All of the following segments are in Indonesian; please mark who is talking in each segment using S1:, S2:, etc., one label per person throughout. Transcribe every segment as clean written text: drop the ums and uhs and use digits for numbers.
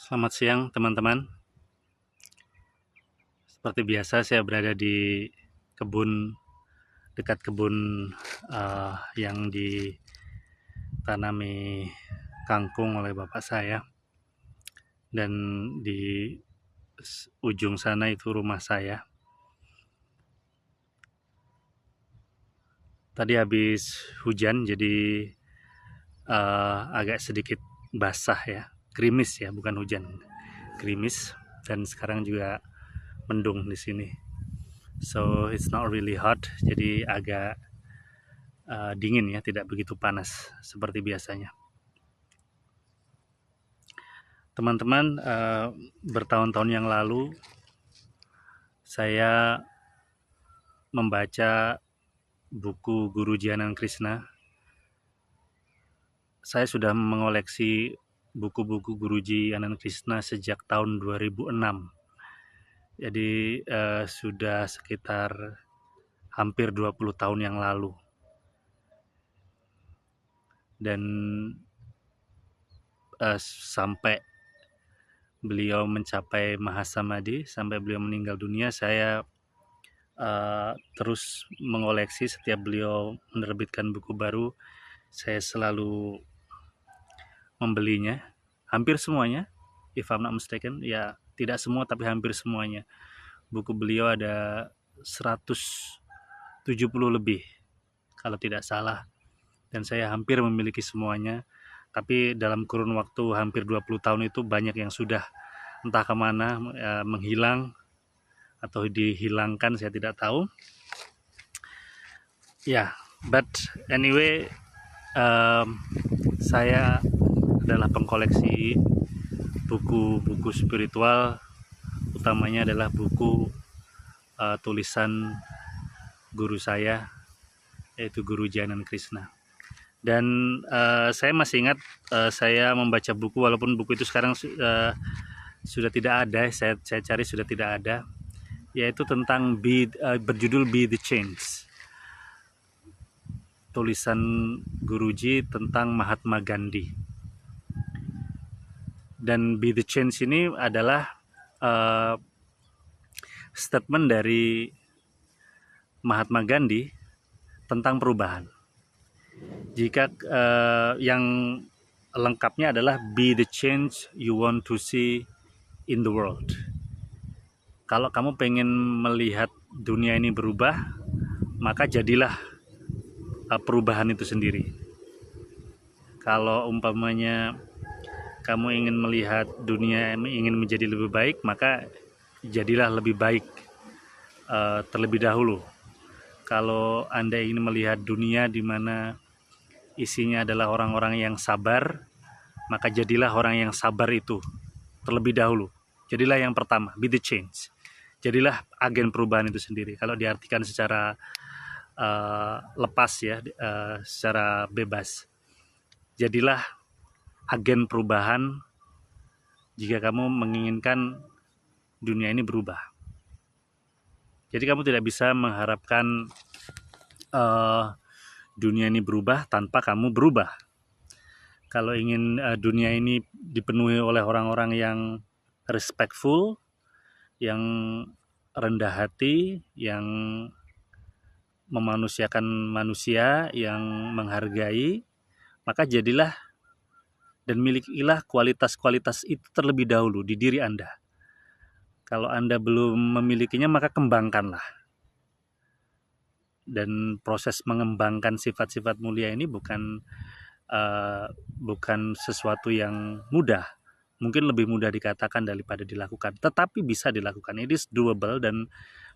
S1: Selamat siang teman-teman. Seperti biasa saya berada di kebun, dekat kebun yang ditanami kangkung oleh bapak saya, dan di ujung sana itu rumah saya. Tadi habis hujan jadi agak sedikit basah ya, gerimis ya, bukan hujan, gerimis, dan sekarang juga mendung di sini. So it's not really hot, jadi agak dingin ya, tidak begitu panas seperti biasanya. Teman-teman, bertahun-tahun yang lalu saya membaca buku Guruji Anand Krishna. Saya sudah mengoleksi buku-buku Guruji Anand Krishna sejak tahun 2006. Jadi sudah sekitar hampir 20 tahun yang lalu. Dan sampai beliau mencapai Mahasamadhi, sampai beliau meninggal dunia, saya terus mengoleksi. Setiap beliau menerbitkan buku baru, saya selalu membelinya, hampir semuanya, if I'm not mistaken, ya tidak semua tapi hampir semuanya. Buku beliau ada 170 lebih kalau tidak salah, dan saya hampir memiliki semuanya. Tapi dalam kurun waktu hampir 20 tahun itu banyak yang sudah entah kemana, menghilang atau dihilangkan, saya tidak tahu. Ya, but anyway, saya adalah pengkoleksi buku-buku spiritual, utamanya adalah buku tulisan guru saya, yaitu Guruji Anand Krishna. Dan saya masih ingat saya membaca buku, walaupun buku itu sekarang sudah tidak ada, saya cari sudah tidak ada, yaitu tentang berjudul Be the Change, tulisan Guruji tentang Mahatma Gandhi. Dan Be the Change ini adalah statement dari Mahatma Gandhi tentang perubahan. Jika yang lengkapnya adalah Be the change you want to see in the world. Kalau kamu pengen melihat dunia ini berubah, maka jadilah perubahan itu sendiri. Kalau umpamanya kamu ingin melihat dunia ingin menjadi lebih baik, maka jadilah lebih baik terlebih dahulu. Kalau Anda ingin melihat dunia di mana isinya adalah orang-orang yang sabar, maka jadilah orang yang sabar itu terlebih dahulu. Jadilah yang pertama, be the change. Jadilah agen perubahan itu sendiri. Kalau diartikan secara lepas ya, secara bebas, jadilah agen perubahan jika kamu menginginkan dunia ini berubah. Jadi kamu tidak bisa mengharapkan dunia ini berubah tanpa kamu berubah. Kalau ingin dunia ini dipenuhi oleh orang-orang yang respectful, yang rendah hati, yang memanusiakan manusia, yang menghargai, maka jadilah dan milikilah kualitas-kualitas itu terlebih dahulu di diri Anda. Kalau Anda belum memilikinya, maka kembangkanlah. Dan proses mengembangkan sifat-sifat mulia ini bukan sesuatu yang mudah. Mungkin lebih mudah dikatakan daripada dilakukan, tetapi bisa dilakukan. It is doable dan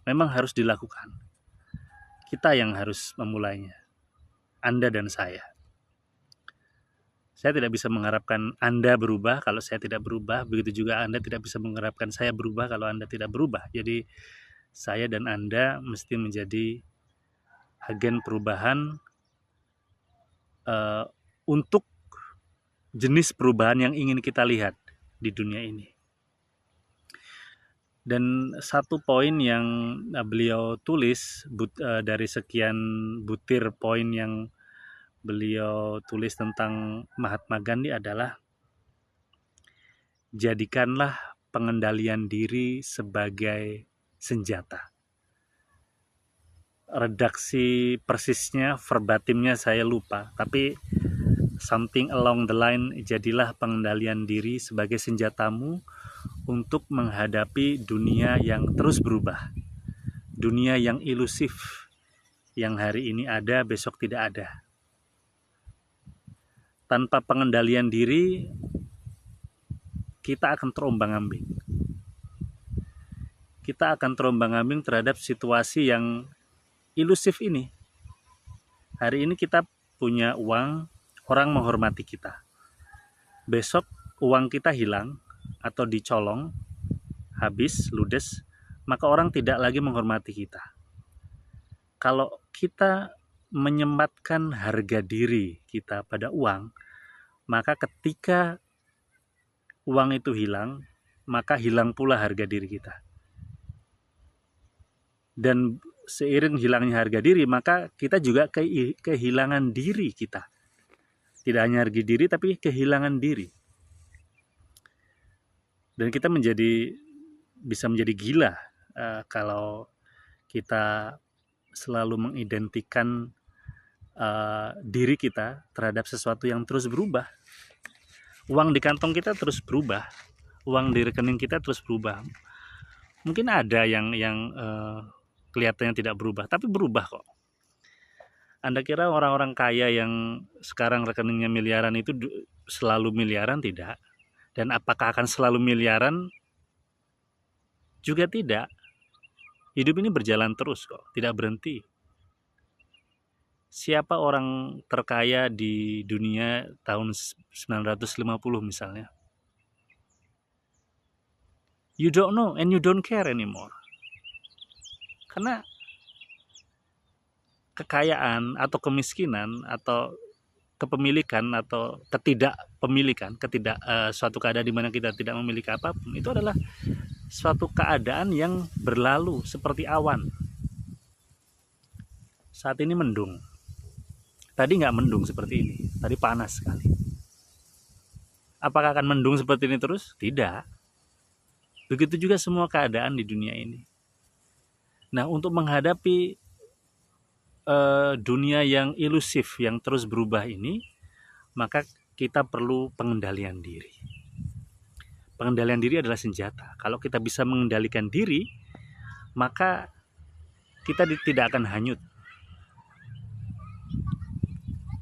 S1: memang harus dilakukan. Kita yang harus memulainya, Anda dan saya. Saya tidak bisa mengharapkan Anda berubah kalau saya tidak berubah. Begitu juga Anda tidak bisa mengharapkan saya berubah kalau Anda tidak berubah. Jadi saya dan Anda mesti menjadi agen perubahan untuk jenis perubahan yang ingin kita lihat di dunia ini. Dan satu poin yang beliau tulis dari sekian butir poin yang beliau tulis tentang Mahatma Gandhi adalah jadikanlah pengendalian diri sebagai senjata. Redaksi persisnya, verbatimnya saya lupa, tapi something along the line, jadilah pengendalian diri sebagai senjatamu untuk menghadapi dunia yang terus berubah, dunia yang ilusif, yang hari ini ada, besok tidak ada. Tanpa pengendalian diri, kita akan terombang-ambing. Kita akan terombang-ambing terhadap situasi yang ilusif ini. Hari ini kita punya uang, orang menghormati kita. Besok uang kita hilang atau dicolong, habis, ludes, maka orang tidak lagi menghormati kita. Kalau kita menyematkan harga diri kita pada uang, maka ketika uang itu hilang, maka hilang pula harga diri kita. Dan seiring hilangnya harga diri, maka kita juga kehilangan diri kita. Tidak hanya harga diri, tapi kehilangan diri. Dan kita bisa menjadi gila kalau kita selalu mengidentikan diri kita terhadap sesuatu yang terus berubah. Uang di kantong kita terus berubah, uang di rekening kita terus berubah. Mungkin ada yang kelihatannya tidak berubah, tapi berubah kok. Anda kira orang-orang kaya yang sekarang rekeningnya miliaran itu selalu miliaran? Tidak. Dan apakah akan selalu miliaran? Juga tidak. Hidup ini berjalan terus kok, tidak berhenti. Siapa orang terkaya di dunia tahun 1950 misalnya? You don't know and you don't care anymore. Karena kekayaan atau kemiskinan atau kepemilikan atau ketidakpemilikan, suatu keadaan di mana kita tidak memiliki apapun, itu adalah suatu keadaan yang berlalu seperti awan. Saat ini mendung. Tadi nggak mendung seperti ini, tadi panas sekali. Apakah akan mendung seperti ini terus? Tidak. Begitu juga semua keadaan di dunia ini. Nah, untuk menghadapi dunia yang ilusif, yang terus berubah ini, maka kita perlu pengendalian diri. Pengendalian diri adalah senjata. Kalau kita bisa mengendalikan diri, maka kita tidak akan hanyut.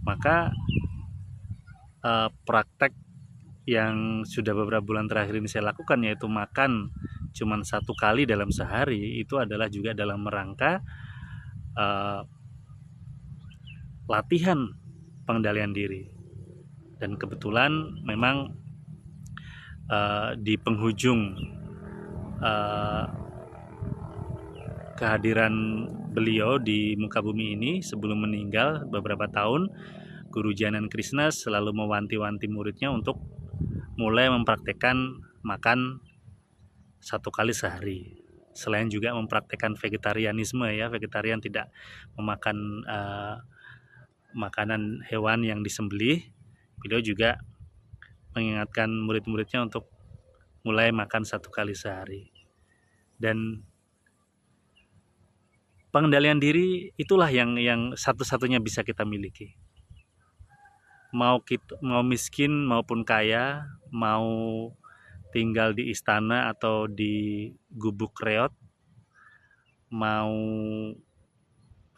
S1: Maka praktek yang sudah beberapa bulan terakhir ini saya lakukan, yaitu makan cuma 1 kali dalam sehari, itu adalah juga dalam rangka latihan pengendalian diri. Dan kebetulan memang di penghujung kehadiran beliau di muka bumi ini sebelum meninggal beberapa tahun, Guru Janan Krishna selalu mewanti-wanti muridnya untuk mulai mempraktekkan makan 1 kali sehari. Selain juga mempraktekkan vegetarianisme, ya, vegetarian tidak memakan makanan hewan yang disembelih. Beliau juga mengingatkan murid-muridnya untuk mulai makan 1 kali sehari. Dan pengendalian diri itulah yang satu-satunya bisa kita miliki. Mau miskin maupun kaya, mau tinggal di istana atau di gubuk reot, mau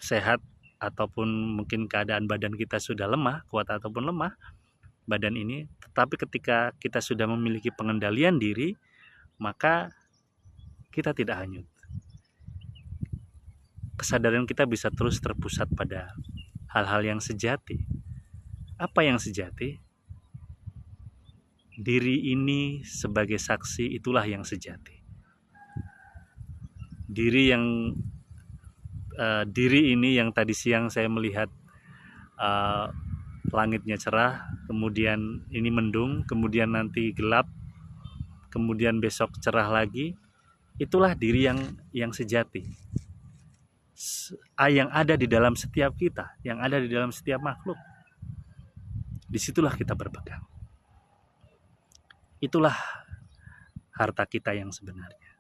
S1: sehat ataupun mungkin keadaan badan kita sudah lemah, kuat ataupun lemah badan ini, tetapi ketika kita sudah memiliki pengendalian diri, maka kita tidak hanyut. Kesadaran kita bisa terus terpusat pada hal-hal yang sejati. Apa yang sejati? Diri ini sebagai saksi, itulah yang sejati. Diri ini yang tadi siang saya melihat langitnya cerah, kemudian ini mendung, kemudian nanti gelap, kemudian besok cerah lagi. Itulah diri yang sejati, yang ada di dalam setiap kita, yang ada di dalam setiap makhluk. Disitulah kita berpegang. Itulah harta kita yang sebenarnya.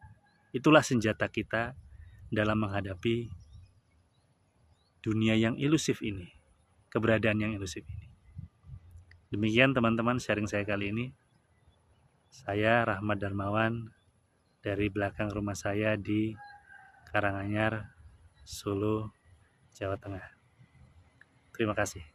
S1: Itulah senjata kita dalam menghadapi dunia yang ilusif ini, keberadaan yang ilusif ini. Demikian teman-teman sharing saya kali ini. Saya Rahmat Darmawan dari belakang rumah saya di Karanganyar, Solo, Jawa Tengah. Terima kasih.